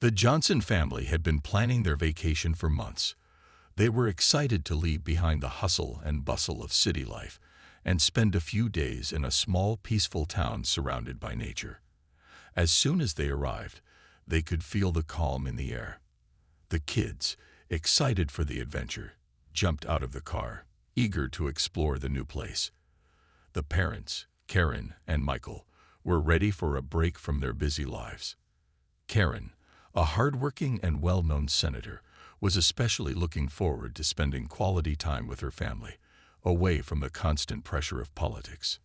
The Johnson family had been planning their vacation for months. They were excited to leave behind the hustle and bustle of city life and spend a few days in a small, peaceful town surrounded by nature. As soon as they arrived, they could feel the calm in the air. The kids, excited for the adventure, jumped out of the car, eager to explore the new place. The parents, Karen and Michael, were ready for a break from their busy lives. Karen, a hardworking and well-known senator, was especially looking forward to spending quality time with her family, away from the constant pressure of politics.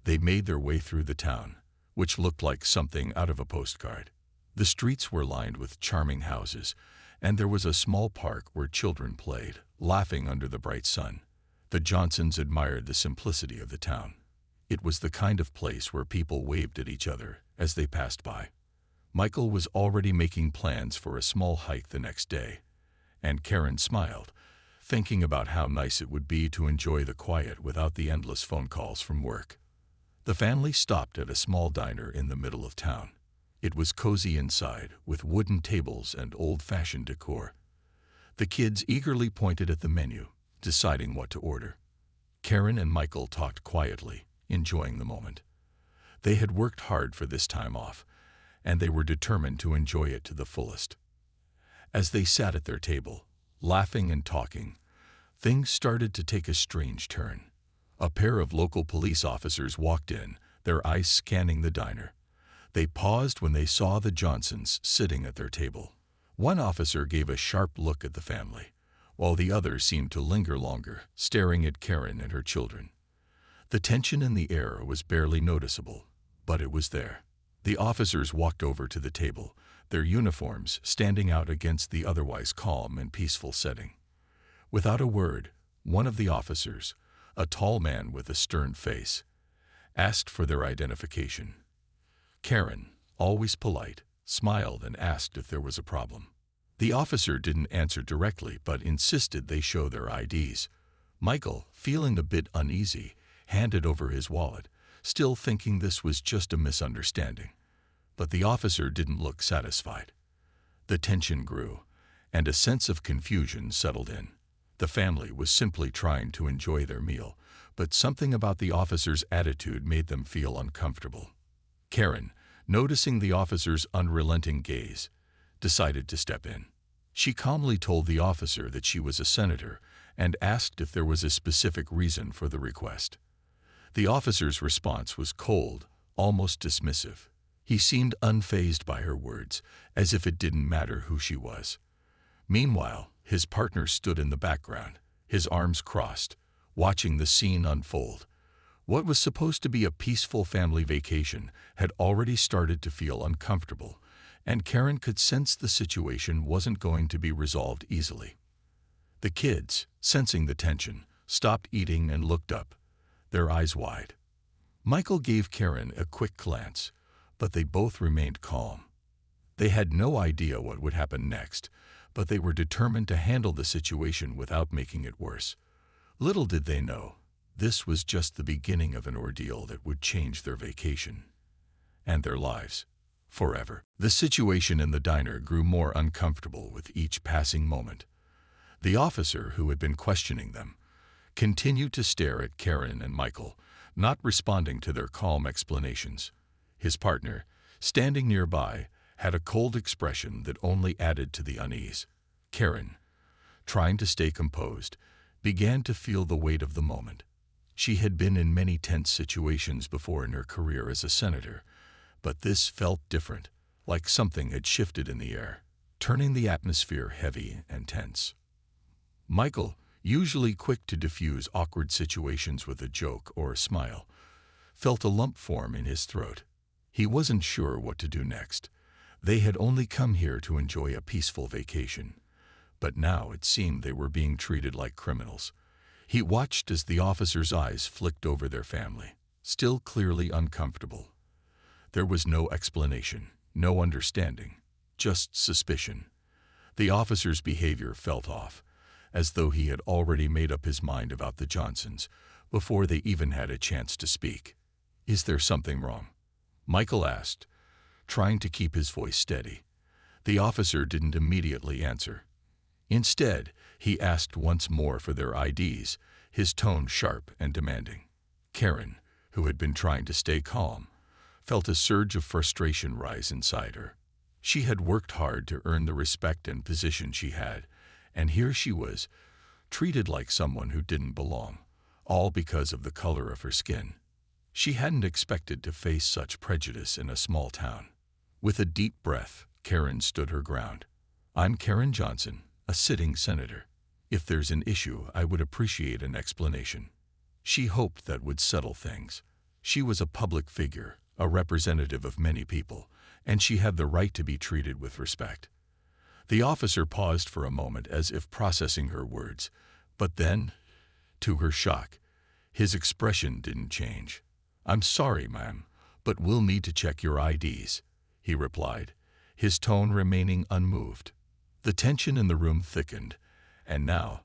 They made their way through the town, which looked like something out of a postcard. The streets were lined with charming houses, and there was a small park where children played, laughing under the bright sun. The Johnsons admired the simplicity of the town. It was the kind of place where people waved at each other as they passed by. Michael was already making plans for a small hike the next day, and Karen smiled, thinking about how nice it would be to enjoy the quiet without the endless phone calls from work. The family stopped at a small diner in the middle of town. It was cozy inside, with wooden tables and old-fashioned decor. The kids eagerly pointed at the menu, deciding what to order. Karen and Michael talked quietly, enjoying the moment. They had worked hard for this time off, and they were determined to enjoy it to the fullest. As they sat at their table, laughing and talking, things started to take a strange turn. A pair of local police officers walked in, their eyes scanning the diner. They paused when they saw the Johnsons sitting at their table. One officer gave a sharp look at the family, while the other seemed to linger longer, staring at Karen and her children. The tension in the air was barely noticeable, but it was there. The officers walked over to the table, their uniforms standing out against the otherwise calm and peaceful setting. Without a word, one of the officers, a tall man with a stern face, asked for their identification. Karen, always polite, smiled and asked if there was a problem. The officer didn't answer directly but insisted they show their IDs. Michael, feeling a bit uneasy, handed over his wallet, still thinking this was just a misunderstanding. But the officer didn't look satisfied. The tension grew, and a sense of confusion settled in. The family was simply trying to enjoy their meal, but something about the officer's attitude made them feel uncomfortable. Karen, noticing the officer's unrelenting gaze, decided to step in. She calmly told the officer that she was a senator and asked if there was a specific reason for the request. The officer's response was cold, almost dismissive. He seemed unfazed by her words, as if it didn't matter who she was. Meanwhile, his partner stood in the background, his arms crossed, watching the scene unfold. What was supposed to be a peaceful family vacation had already started to feel uncomfortable, and Karen could sense the situation wasn't going to be resolved easily. The kids, sensing the tension, stopped eating and looked up, their eyes wide. Michael gave Karen a quick glance, but they both remained calm. They had no idea what would happen next, but they were determined to handle the situation without making it worse. Little did they know, this was just the beginning of an ordeal that would change their vacation and their lives forever. The situation in the diner grew more uncomfortable with each passing moment. The officer who had been questioning them continued to stare at Karen and Michael, not responding to their calm explanations. His partner, standing nearby, had a cold expression that only added to the unease. Karen, trying to stay composed, began to feel the weight of the moment. She had been in many tense situations before in her career as a senator, but this felt different, like something had shifted in the air, turning the atmosphere heavy and tense. Michael, usually quick to diffuse awkward situations with a joke or a smile, felt a lump form in his throat. He wasn't sure what to do next. They had only come here to enjoy a peaceful vacation, but now it seemed they were being treated like criminals. He watched as the officer's eyes flicked over their family, still clearly uncomfortable. There was no explanation, no understanding, just suspicion. The officer's behavior felt off, as though he had already made up his mind about the Johnsons before they even had a chance to speak. "Is there something wrong?" Michael asked, trying to keep his voice steady. The officer didn't immediately answer. Instead, he asked once more for their IDs, his tone sharp and demanding. Karen, who had been trying to stay calm, felt a surge of frustration rise inside her. She had worked hard to earn the respect and position she had, and here she was, treated like someone who didn't belong, all because of the color of her skin. She hadn't expected to face such prejudice in a small town. With a deep breath, Karen stood her ground. "I'm Karen Johnson, a sitting senator. If there's an issue, I would appreciate an explanation." She hoped that would settle things. She was a public figure, a representative of many people, and she had the right to be treated with respect. The officer paused for a moment as if processing her words, but then, to her shock, his expression didn't change. "I'm sorry, ma'am, but we'll need to check your IDs," he replied, his tone remaining unmoved. The tension in the room thickened, and now,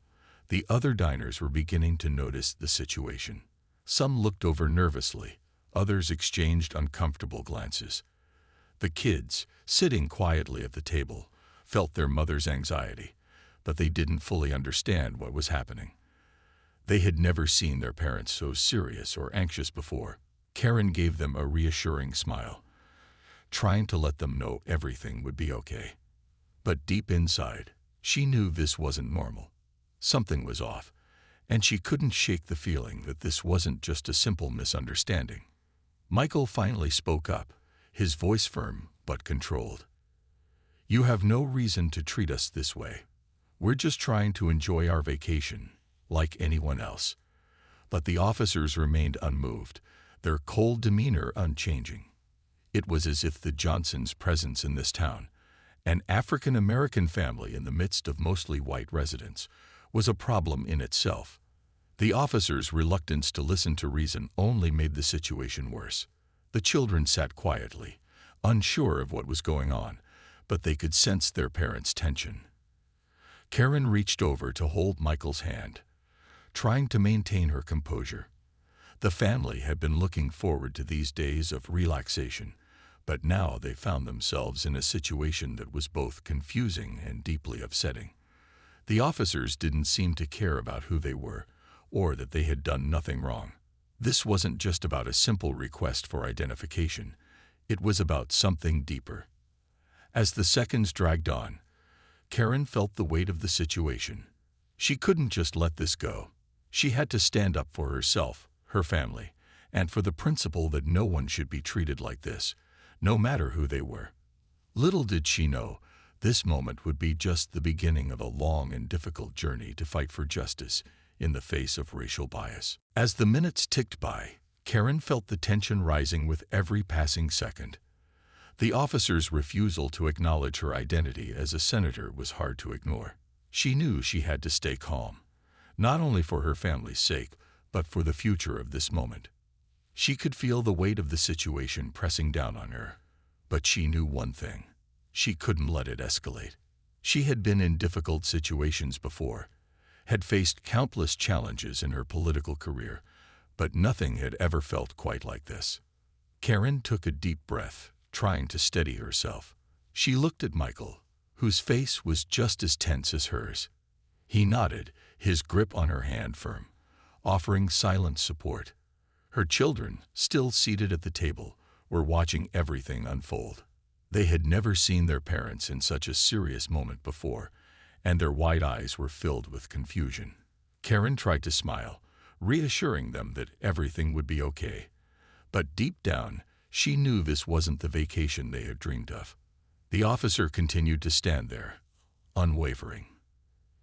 the other diners were beginning to notice the situation. Some looked over nervously, others exchanged uncomfortable glances. The kids, sitting quietly at the table, felt their mother's anxiety, but they didn't fully understand what was happening. They had never seen their parents so serious or anxious before. Karen gave them a reassuring smile, trying to let them know everything would be okay. But deep inside, she knew this wasn't normal. Something was off, and she couldn't shake the feeling that this wasn't just a simple misunderstanding. Michael finally spoke up, his voice firm but controlled. "You have no reason to treat us this way. We're just trying to enjoy our vacation, like anyone else." But the officers remained unmoved, their cold demeanor unchanging. It was as if the Johnsons' presence in this town, an African-American family in the midst of mostly white residents, was a problem in itself. The officers' reluctance to listen to reason only made the situation worse. The children sat quietly, unsure of what was going on, but they could sense their parents' tension. Karen reached over to hold Michael's hand, trying to maintain her composure. The family had been looking forward to these days of relaxation, but now they found themselves in a situation that was both confusing and deeply upsetting. The officers didn't seem to care about who they were, or that they had done nothing wrong. This wasn't just about a simple request for identification. It was about something deeper. As the seconds dragged on, Karen felt the weight of the situation. She couldn't just let this go. She had to stand up for herself, her family, and for the principle that no one should be treated like this, no matter who they were. Little did she know, this moment would be just the beginning of a long and difficult journey to fight for justice in the face of racial bias. As the minutes ticked by, Karen felt the tension rising with every passing second. The officer's refusal to acknowledge her identity as a senator was hard to ignore. She knew she had to stay calm, not only for her family's sake, but for the future of this moment. She could feel the weight of the situation pressing down on her, but she knew one thing: she couldn't let it escalate. She had been in difficult situations before, had faced countless challenges in her political career, but nothing had ever felt quite like this. Karen took a deep breath, trying to steady herself. She looked at Michael, whose face was just as tense as hers. He nodded, his grip on her hand firm, offering silent support. Her children, still seated at the table, were watching everything unfold. They had never seen their parents in such a serious moment before, and their wide eyes were filled with confusion. Karen tried to smile, reassuring them that everything would be okay. But deep down, she knew this wasn't the vacation they had dreamed of. The officer continued to stand there, unwavering.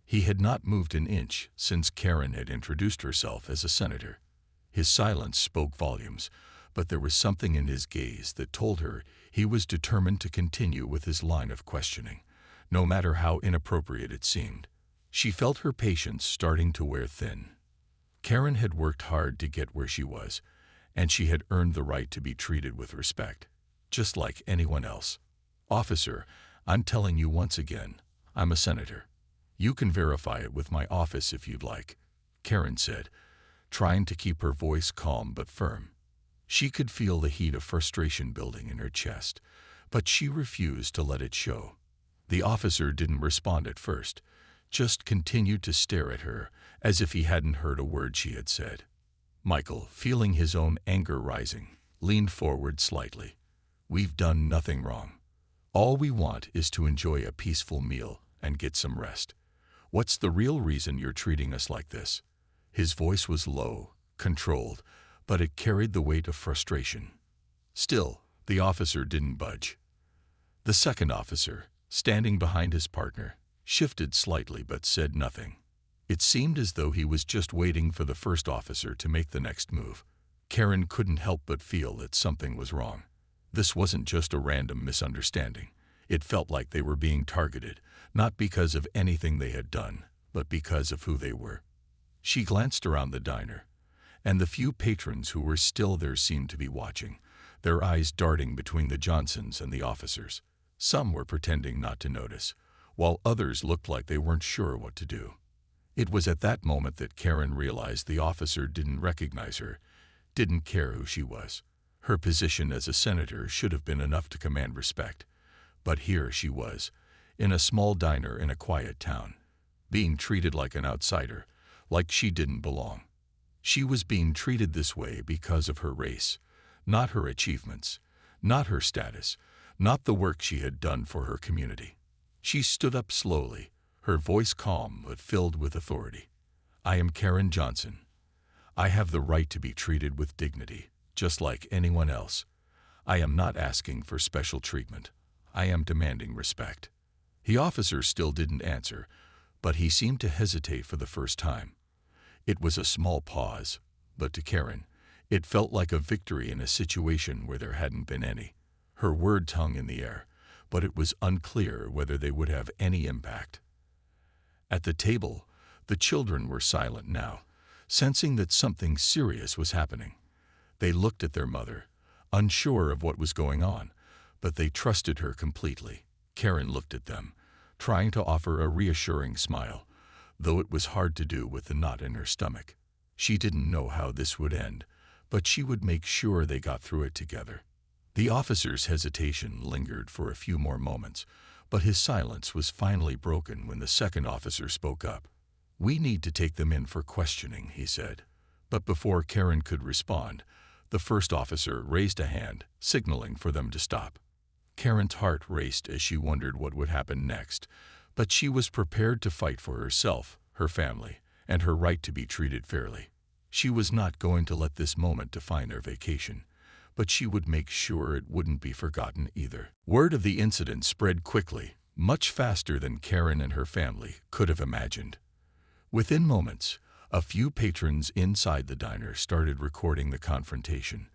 He had not moved an inch since Karen had introduced herself as a senator. His silence spoke volumes, but there was something in his gaze that told her he was determined to continue with his line of questioning, no matter how inappropriate it seemed. She felt her patience starting to wear thin. Karen had worked hard to get where she was, and she had earned the right to be treated with respect, just like anyone else. "Officer, I'm telling you once again, I'm a senator. You can verify it with my office if you'd like," Karen said, trying to keep her voice calm but firm. She could feel the heat of frustration building in her chest, but she refused to let it show. The officer didn't respond at first, just continued to stare at her as if he hadn't heard a word she had said. Michael, feeling his own anger rising, leaned forward slightly. "We've done nothing wrong. All we want is to enjoy a peaceful meal and get some rest. What's the real reason you're treating us like this?" His voice was low, controlled, but it carried the weight of frustration. Still, the officer didn't budge. The second officer, standing behind his partner, shifted slightly but said nothing. It seemed as though he was just waiting for the first officer to make the next move. Karen couldn't help but feel that something was wrong. This wasn't just a random misunderstanding. It felt like they were being targeted, not because of anything they had done, but because of who they were. She glanced around the diner, and the few patrons who were still there seemed to be watching, their eyes darting between the Johnsons and the officers. Some were pretending not to notice, while others looked like they weren't sure what to do. It was at that moment that Karen realized the officer didn't recognize her, didn't care who she was. Her position as a senator should have been enough to command respect. But here she was, in a small diner in a quiet town, being treated like an outsider, like she didn't belong. She was being treated this way because of her race, not her achievements, not her status, not the work she had done for her community. She stood up slowly, her voice calm but filled with authority. "I am Karen Johnson. I have the right to be treated with dignity, just like anyone else. I am not asking for special treatment. I am demanding respect." The officer still didn't answer, but he seemed to hesitate for the first time. It was a small pause, but to Karen, it felt like a victory in a situation where there hadn't been any. Her words hung in the air, but it was unclear whether they would have any impact. At the table, the children were silent now, sensing that something serious was happening. They looked at their mother, unsure of what was going on, but they trusted her completely. Karen looked at them, trying to offer a reassuring smile, though it was hard to do with the knot in her stomach. She didn't know how this would end, but she would make sure they got through it together. The officer's hesitation lingered for a few more moments, but his silence was finally broken when the second officer spoke up. "We need to take them in for questioning," he said. But before Karen could respond, the first officer raised a hand, signaling for them to stop. Karen's heart raced as she wondered what would happen next, but she was prepared to fight for herself, her family, and her right to be treated fairly. She was not going to let this moment define their vacation, but she would make sure it wouldn't be forgotten either. Word of the incident spread quickly, much faster than Karen and her family could have imagined. Within moments, a few patrons inside the diner started recording the confrontation,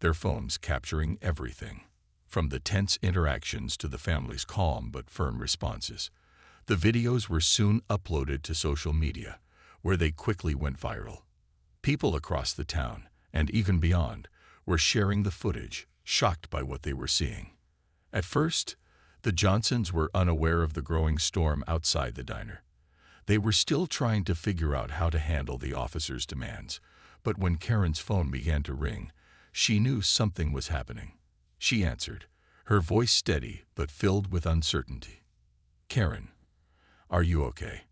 their phones capturing everything, from the tense interactions to the family's calm but firm responses. The videos were soon uploaded to social media, where they quickly went viral. People across the town, and even beyond, were sharing the footage, shocked by what they were seeing. At first, the Johnsons were unaware of the growing storm outside the diner. They were still trying to figure out how to handle the officer's demands, but when Karen's phone began to ring, she knew something was happening. She answered, her voice steady but filled with uncertainty. "Karen, are you okay?"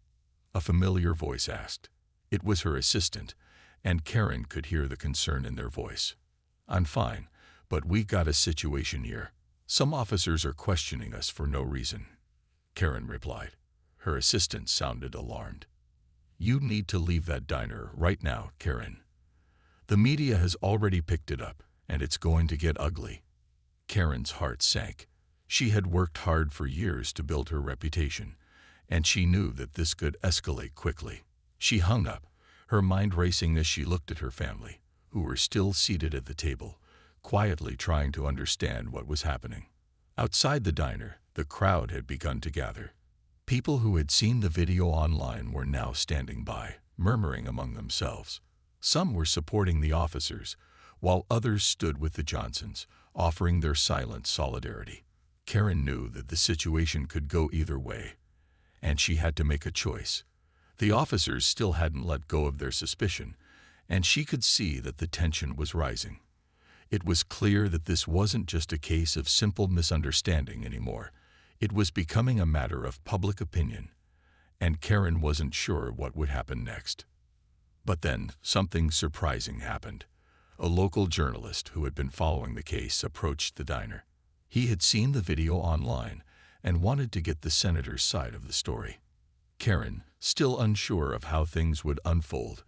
a familiar voice asked. It was her assistant, and Karen could hear the concern in their voice. "I'm fine, but we got a situation here. Some officers are questioning us for no reason," Karen replied. Her assistant sounded alarmed. "You need to leave that diner right now, Karen. The media has already picked it up, and it's going to get ugly." Karen's heart sank. She had worked hard for years to build her reputation, and she knew that this could escalate quickly. She hung up, her mind racing as she looked at her family, who were still seated at the table, quietly trying to understand what was happening. Outside the diner, the crowd had begun to gather. People who had seen the video online were now standing by, murmuring among themselves. Some were supporting the officers, while others stood with the Johnsons, offering their silent solidarity. Karen knew that the situation could go either way, and she had to make a choice. The officers still hadn't let go of their suspicion, and she could see that the tension was rising. It was clear that this wasn't just a case of simple misunderstanding anymore. It was becoming a matter of public opinion, and Karen wasn't sure what would happen next. But then something surprising happened. A local journalist who had been following the case approached the diner. He had seen the video online and wanted to get the senator's side of the story. Karen, still unsure of how things would unfold,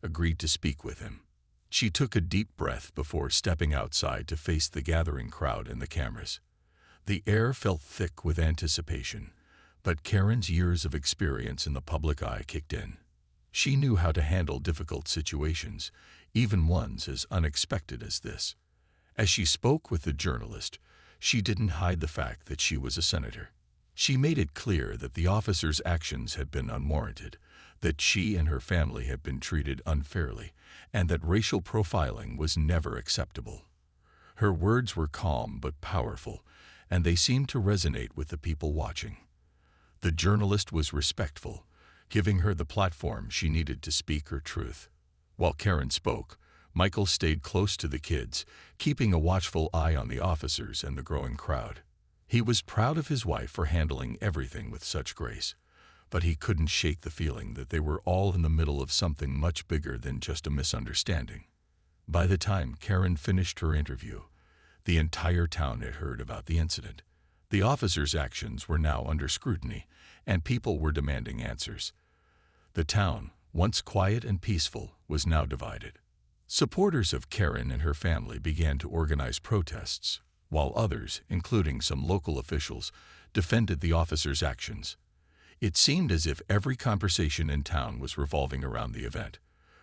agreed to speak with him. She took a deep breath before stepping outside to face the gathering crowd and the cameras. The air felt thick with anticipation, but Karen's years of experience in the public eye kicked in. She knew how to handle difficult situations, even ones as unexpected as this. As she spoke with the journalist, she didn't hide the fact that she was a senator. She made it clear that the officer's actions had been unwarranted, that she and her family had been treated unfairly, and that racial profiling was never acceptable. Her words were calm but powerful, and they seemed to resonate with the people watching. The journalist was respectful, giving her the platform she needed to speak her truth. While Karen spoke, Michael stayed close to the kids, keeping a watchful eye on the officers and the growing crowd. He was proud of his wife for handling everything with such grace, but he couldn't shake the feeling that they were all in the middle of something much bigger than just a misunderstanding. By the time Karen finished her interview, the entire town had heard about the incident. The officers' actions were now under scrutiny, and people were demanding answers. The town, once quiet and peaceful, was now divided. Supporters of Karen and her family began to organize protests, while others, including some local officials, defended the officers' actions. It seemed as if every conversation in town was revolving around the event,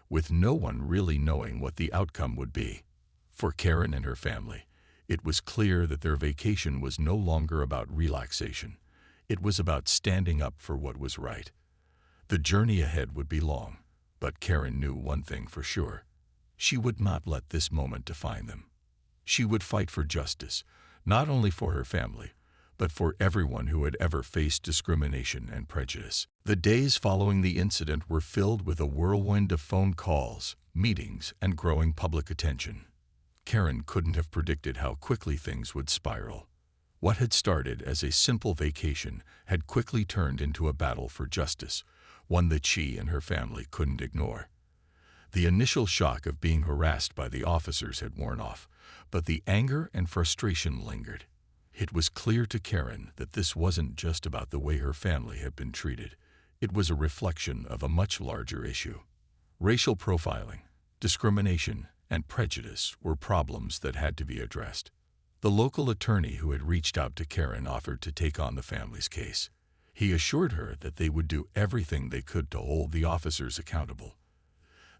with no one really knowing what the outcome would be. For Karen and her family, it was clear that their vacation was no longer about relaxation. It was about standing up for what was right. The journey ahead would be long, but Karen knew one thing for sure. She would not let this moment define them. She would fight for justice, not only for her family, but for everyone who had ever faced discrimination and prejudice. The days following the incident were filled with a whirlwind of phone calls, meetings, and growing public attention. Karen couldn't have predicted how quickly things would spiral. What had started as a simple vacation had quickly turned into a battle for justice, one that she and her family couldn't ignore. The initial shock of being harassed by the officers had worn off, but the anger and frustration lingered. It was clear to Karen that this wasn't just about the way her family had been treated. It was a reflection of a much larger issue. Racial profiling, discrimination, and prejudice were problems that had to be addressed. The local attorney who had reached out to Karen offered to take on the family's case. He assured her that they would do everything they could to hold the officers accountable.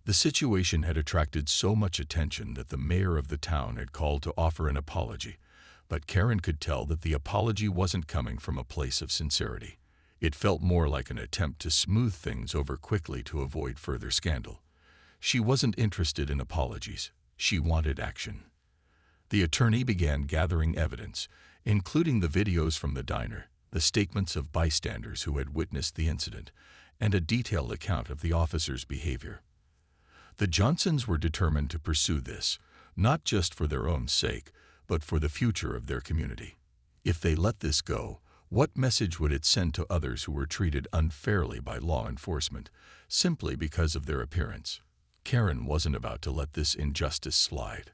The situation had attracted so much attention that the mayor of the town had called to offer an apology, but Karen could tell that the apology wasn't coming from a place of sincerity. It felt more like an attempt to smooth things over quickly to avoid further scandal. She wasn't interested in apologies. She wanted action. The attorney began gathering evidence, including the videos from the diner, the statements of bystanders who had witnessed the incident, and a detailed account of the officers' behavior. The Johnsons were determined to pursue this, not just for their own sake, but for the future of their community. If they let this go, what message would it send to others who were treated unfairly by law enforcement, simply because of their appearance? Karen wasn't about to let this injustice slide.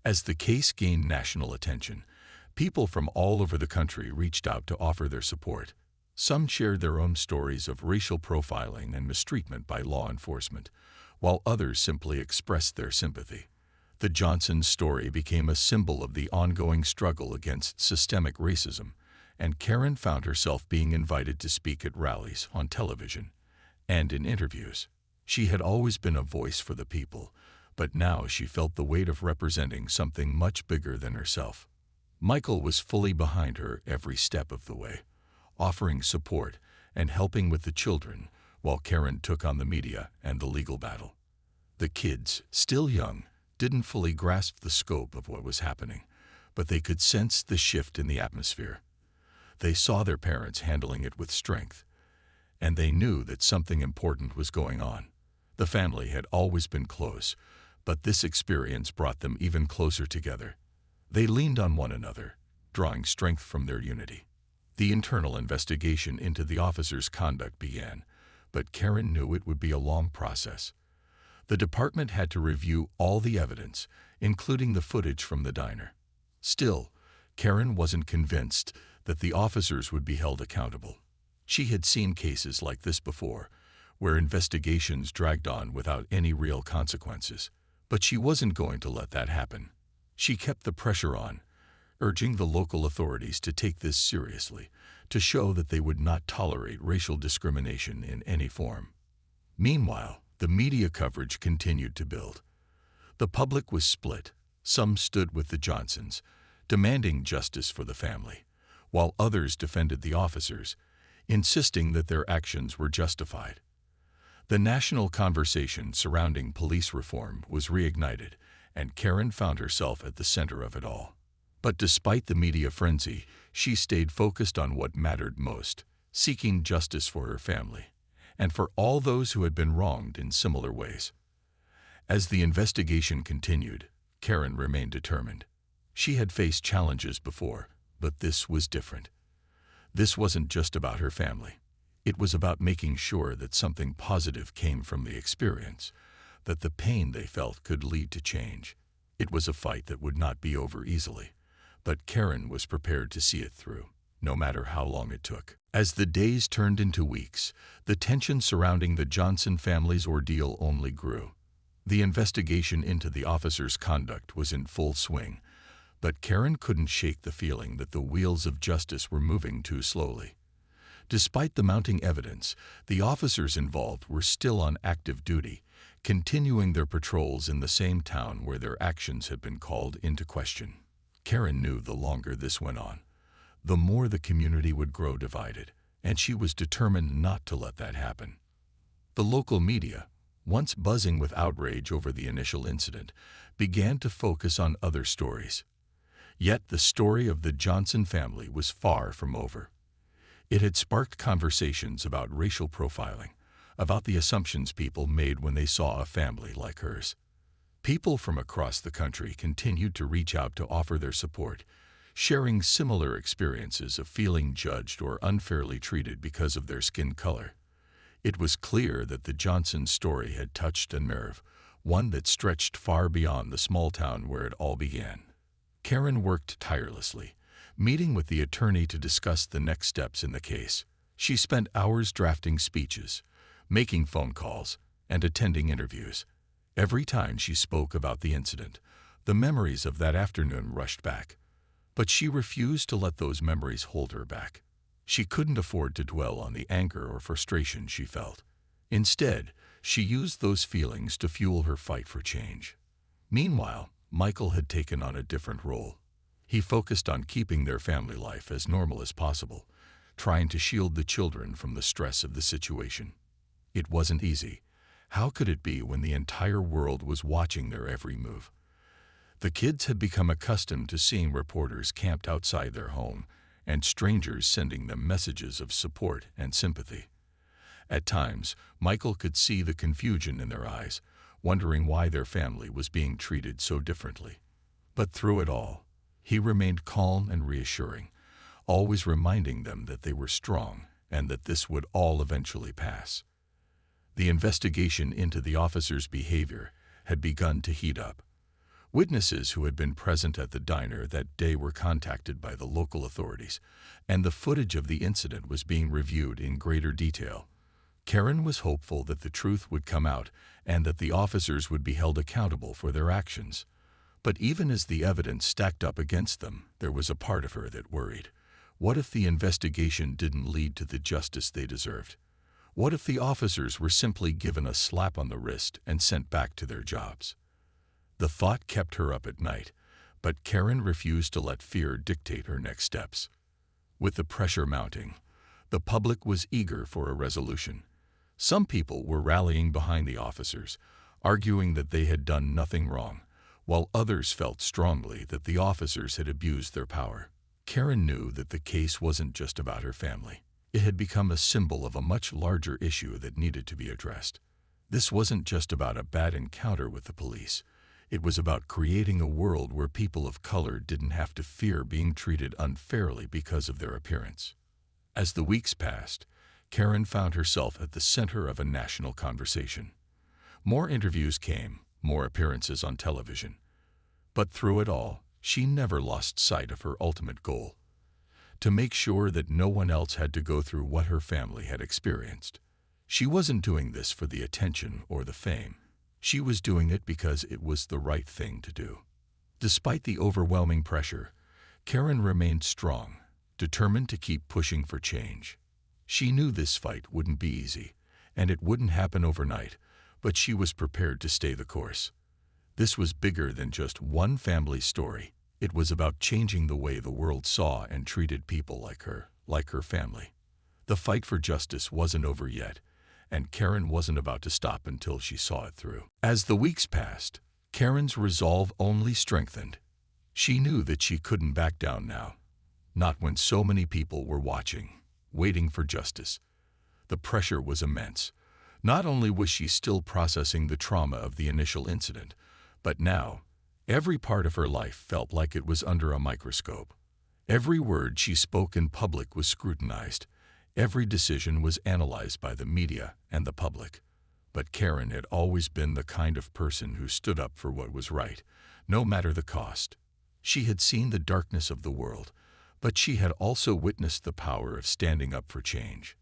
As the case gained national attention, people from all over the country reached out to offer their support. Some shared their own stories of racial profiling and mistreatment by law enforcement, while others simply expressed their sympathy. The Johnsons' story became a symbol of the ongoing struggle against systemic racism, and Karen found herself being invited to speak at rallies, on television, and in interviews. She had always been a voice for the people, but now she felt the weight of representing something much bigger than herself. Michael was fully behind her every step of the way, offering support and helping with the children, while Karen took on the media and the legal battle. The kids, still young, didn't fully grasp the scope of what was happening, but they could sense the shift in the atmosphere. They saw their parents handling it with strength, and they knew that something important was going on. The family had always been close, but this experience brought them even closer together. They leaned on one another, drawing strength from their unity. The internal investigation into the officer's conduct began, but Karen knew it would be a long process. The department had to review all the evidence, including the footage from the diner. Still, Karen wasn't convinced that the officers would be held accountable. She had seen cases like this before, where investigations dragged on without any real consequences. But she wasn't going to let that happen. She kept the pressure on, urging the local authorities to take this seriously, to show that they would not tolerate racial discrimination in any form. Meanwhile, the media coverage continued to build. The public was split. Some stood with the Johnsons, demanding justice for the family, while others defended the officers, insisting that their actions were justified. The national conversation surrounding police reform was reignited, and Karen found herself at the center of it all. But despite the media frenzy, she stayed focused on what mattered most, seeking justice for her family, and for all those who had been wronged in similar ways. As the investigation continued, Karen remained determined. She had faced challenges before, but this was different. This wasn't just about her family. It was about making sure that something positive came from the experience, that the pain they felt could lead to change. It was a fight that would not be over easily, but Karen was prepared to see it through, no matter how long it took. As the days turned into weeks, the tension surrounding the Johnson family's ordeal only grew. The investigation into the officers' conduct was in full swing, but Karen couldn't shake the feeling that the wheels of justice were moving too slowly. Despite the mounting evidence, the officers involved were still on active duty, continuing their patrols in the same town where their actions had been called into question. Karen knew the longer this went on, the more the community would grow divided, and she was determined not to let that happen. The local media, once buzzing with outrage over the initial incident, began to focus on other stories. Yet the story of the Johnson family was far from over. It had sparked conversations about racial profiling, about the assumptions people made when they saw a family like hers. People from across the country continued to reach out to offer their support, sharing similar experiences of feeling judged or unfairly treated because of their skin color. It was clear that the Johnson story had touched a nerve, one that stretched far beyond the small town where it all began. Karen worked tirelessly, meeting with the attorney to discuss the next steps in the case. She spent hours drafting speeches, making phone calls, and attending interviews. Every time she spoke about the incident, the memories of that afternoon rushed back. But she refused to let those memories hold her back. She couldn't afford to dwell on the anger or frustration she felt. Instead, she used those feelings to fuel her fight for change. Meanwhile, Michael had taken on a different role. He focused on keeping their family life as normal as possible, trying to shield the children from the stress of the situation. It wasn't easy. How could it be when the entire world was watching their every move? The kids had become accustomed to seeing reporters camped outside their home and strangers sending them messages of support and sympathy. At times, Michael could see the confusion in their eyes, wondering why their family was being treated so differently. But through it all, he remained calm and reassuring, always reminding them that they were strong and that this would all eventually pass. The investigation into the officers' behavior had begun to heat up. Witnesses who had been present at the diner that day were contacted by the local authorities, and the footage of the incident was being reviewed in greater detail. Karen was hopeful that the truth would come out and that the officers would be held accountable for their actions. But even as the evidence stacked up against them, there was a part of her that worried. What if the investigation didn't lead to the justice they deserved? What if the officers were simply given a slap on the wrist and sent back to their jobs? The thought kept her up at night, but Karen refused to let fear dictate her next steps. With the pressure mounting, the public was eager for a resolution. Some people were rallying behind the officers, arguing that they had done nothing wrong, while others felt strongly that the officers had abused their power. Karen knew that the case wasn't just about her family. It had become a symbol of a much larger issue that needed to be addressed. This wasn't just about a bad encounter with the police. It was about creating a world where people of color didn't have to fear being treated unfairly because of their appearance. As the weeks passed, Karen found herself at the center of a national conversation. More interviews came, more appearances on television. But through it all, she never lost sight of her ultimate goal: to make sure that no one else had to go through what her family had experienced. She wasn't doing this for the attention or the fame. She was doing it because it was the right thing to do. Despite the overwhelming pressure, Karen remained strong, determined to keep pushing for change. She knew this fight wouldn't be easy, and it wouldn't happen overnight, but she was prepared to stay the course. This was bigger than just one family story. It was about changing the way the world saw and treated people like her family. The fight for justice wasn't over yet, and Karen wasn't about to stop until she saw it through. As the weeks passed, Karen's resolve only strengthened. She knew that she couldn't back down now, not when so many people were watching, waiting for justice. The pressure was immense. Not only was she still processing the trauma of the initial incident, but now, every part of her life felt like it was under a microscope. Every word she spoke in public was scrutinized. Every decision was analyzed by the media and the public. But Karen had always been the kind of person who stood up for what was right, no matter the cost. She had seen the darkness of the world, but she had also witnessed the power of standing up for change.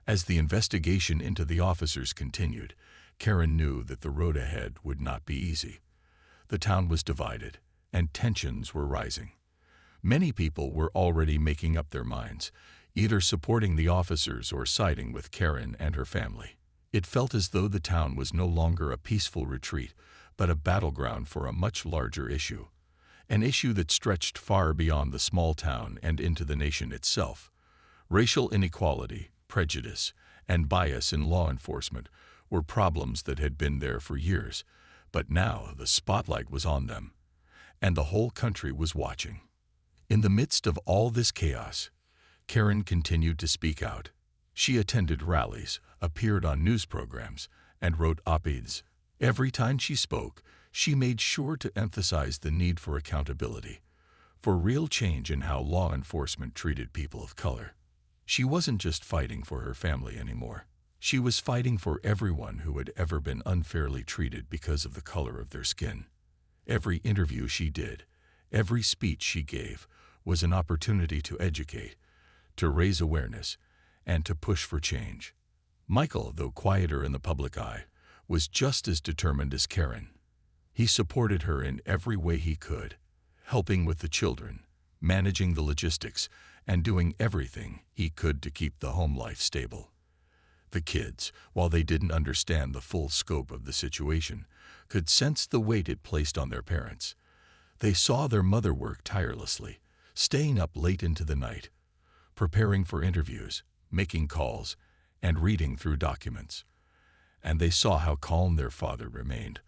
As the investigation into the officers continued, Karen knew that the road ahead would not be easy. The town was divided, and tensions were rising. Many people were already making up their minds, either supporting the officers or siding with Karen and her family. It felt as though the town was no longer a peaceful retreat, but a battleground for a much larger issue. An issue that stretched far beyond the small town and into the nation itself. Racial inequality, prejudice, and bias in law enforcement were problems that had been there for years, but now the spotlight was on them, and the whole country was watching. In the midst of all this chaos, Karen continued to speak out. She attended rallies, appeared on news programs, and wrote op-eds. Every time she spoke, she made sure to emphasize the need for accountability, for real change in how law enforcement treated people of color. She wasn't just fighting for her family anymore. She was fighting for everyone who had ever been unfairly treated because of the color of their skin. Every interview she did, every speech she gave, was an opportunity to educate, to raise awareness, and to push for change. Michael, though quieter in the public eye, was just as determined as Karen. He supported her in every way he could, helping with the children, managing the logistics, and doing everything he could to keep the home life stable. The kids, while they didn't understand the full scope of the situation, could sense the weight it placed on their parents. They saw their mother work tirelessly, staying up late into the night, preparing for interviews, making calls, and reading through documents. And they saw how calm their father remained,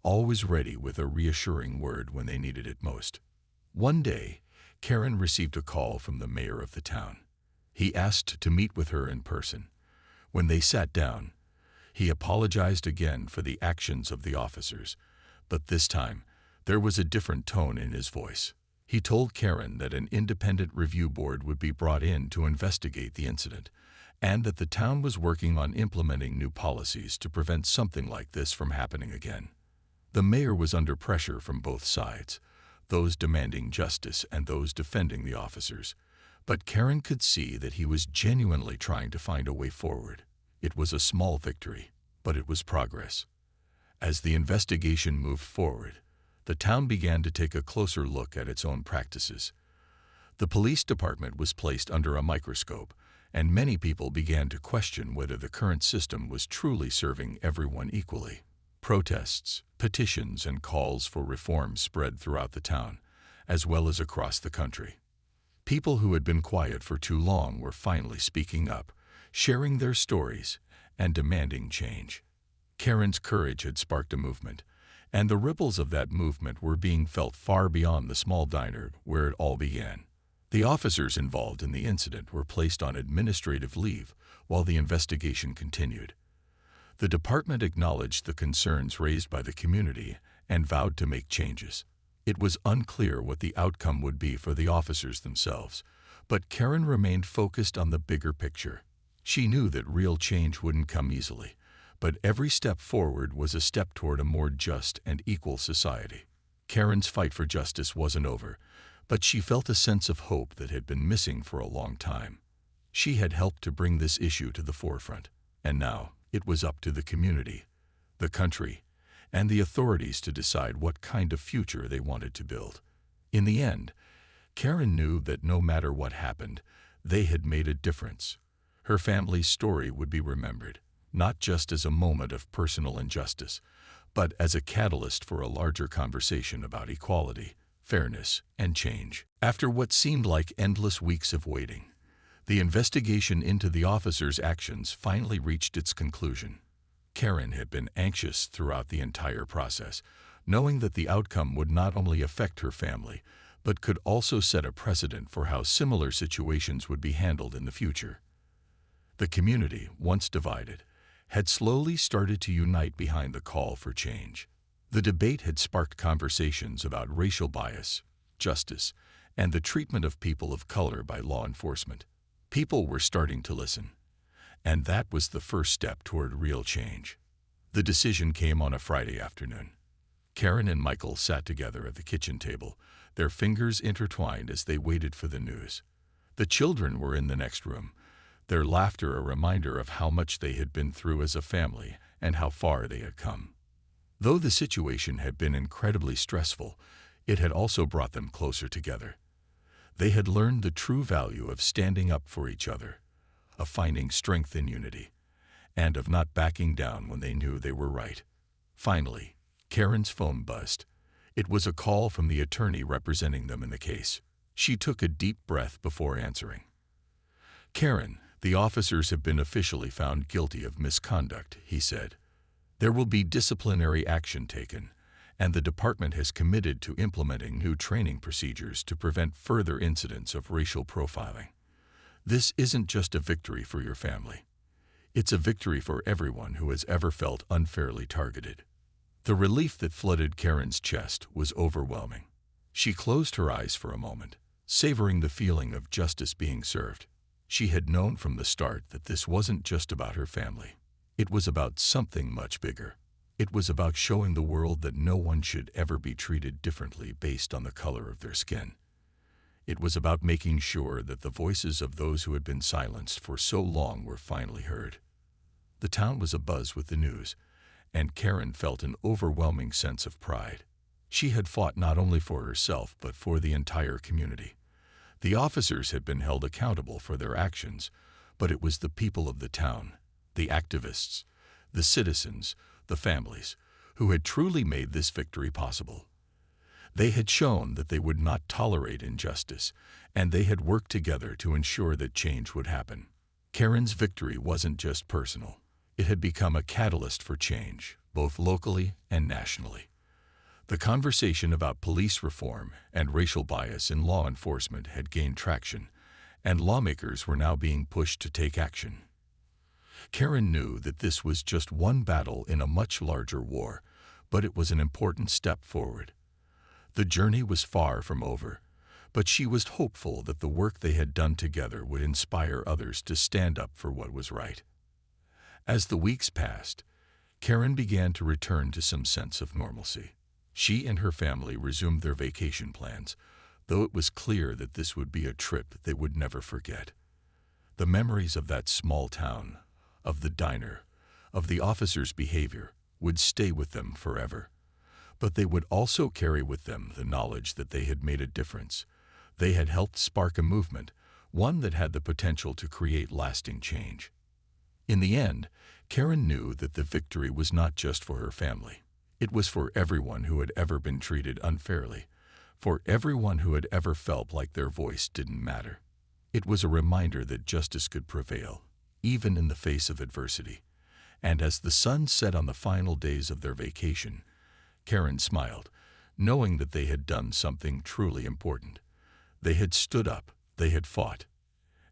always ready with a reassuring word when they needed it most. One day, Karen received a call from the mayor of the town. He asked to meet with her in person. When they sat down, he apologized again for the actions of the officers, but this time, there was a different tone in his voice. He told Karen that an independent review board would be brought in to investigate the incident, and that the town was working on implementing new policies to prevent something like this from happening again. The mayor was under pressure from both sides, those demanding justice and those defending the officers, but Karen could see that he was genuinely trying to find a way forward. It was a small victory, but it was progress. As the investigation moved forward, the town began to take a closer look at its own practices. The police department was placed under a microscope, and many people began to question whether the current system was truly serving everyone equally. Protests, petitions, and calls for reform spread throughout the town, as well as across the country. People who had been quiet for too long were finally speaking up, sharing their stories, and demanding change. Karen's courage had sparked a movement, and the ripples of that movement were being felt far beyond the small diner where it all began. The officers involved in the incident were placed on administrative leave while the investigation continued. The department acknowledged the concerns raised by the community and vowed to make changes. It was unclear what the outcome would be for the officers themselves, But Karen remained focused on the bigger picture. She knew that real change wouldn't come easily, but every step forward was a step toward a more just and equal society. Karen's fight for justice wasn't over, but she felt a sense of hope that had been missing for a long time. She had helped to bring this issue to the forefront, and now it was up to the community, the country, and the authorities to decide what kind of future they wanted to build. In the end, Karen knew that no matter what happened, they had made a difference. Her family's story would be remembered, not just as a moment of personal injustice, but as a catalyst for a larger conversation about equality, fairness, and change. After what seemed like endless weeks of waiting, the investigation into the officers' actions finally reached its conclusion. Karen had been anxious throughout the entire process, knowing that the outcome would not only affect her family, but could also set a precedent for how similar situations would be handled in the future. The community, once divided, had slowly started to unite behind the call for change. The debate had sparked conversations about racial bias, justice, and the treatment of people of color by law enforcement. People were starting to listen, and that was the first step toward real change. The decision came on a Friday afternoon. Karen and Michael sat together at the kitchen table, their fingers intertwined as they waited for the news. The children were in the next room, their laughter a reminder of how much they had been through as a family and how far they had come. Though the situation had been incredibly stressful, it had also brought them closer together. They had learned the true value of standing up for each other, of finding strength in unity, and of not backing down when they knew they were right. Finally, Karen's phone buzzed. It was a call from the attorney representing them in the case. She took a deep breath before answering. "Karen, the officers have been officially found guilty of misconduct," he said. "There will be disciplinary action taken, and the department has committed to implementing new training procedures to prevent further incidents of racial profiling. This isn't just a victory for your family. It's a victory for everyone who has ever felt unfairly targeted." The relief that flooded Karen's chest was overwhelming. She closed her eyes for a moment, savoring the feeling of justice being served. She had known from the start that this wasn't just about her family. It was about something much bigger. It was about showing the world that no one should ever be treated differently based on the color of their skin. It was about making sure that the voices of those who had been silenced for so long were finally heard. The town was abuzz with the news, and Karen felt an overwhelming sense of pride. She had fought not only for herself but for the entire community. The officers had been held accountable for their actions, but it was the people of the town, the activists, the citizens, the families, who had truly made this victory possible. They had shown that they would not tolerate injustice, and they had worked together to ensure that change would happen. Karen's victory wasn't just personal. It had become a catalyst for change, both locally and nationally. The conversation about police reform and racial bias in law enforcement had gained traction, and lawmakers were now being pushed to take action. Karen knew that this was just one battle in a much larger war, but it was an important step forward. The journey was far from over, but she was hopeful that the work they had done together would inspire others to stand up for what was right. As the weeks passed, Karen began to return to some sense of normalcy. She and her family resumed their vacation plans, though it was clear that this would be a trip they would never forget. The memories of that small town, of the diner, of the officers' behavior, would stay with them forever. But they would also carry with them the knowledge that they had made a difference. They had helped spark a movement, one that had the potential to create lasting change. In the end, Karen knew that the victory was not just for her family. It was for everyone who had ever been treated unfairly, for everyone who had ever felt like their voice didn't matter. It was a reminder that justice could prevail, even in the face of adversity. And as the sun set on the final days of their vacation, Karen smiled, knowing that they had done something truly important. They had stood up, they had fought,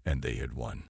and they had won.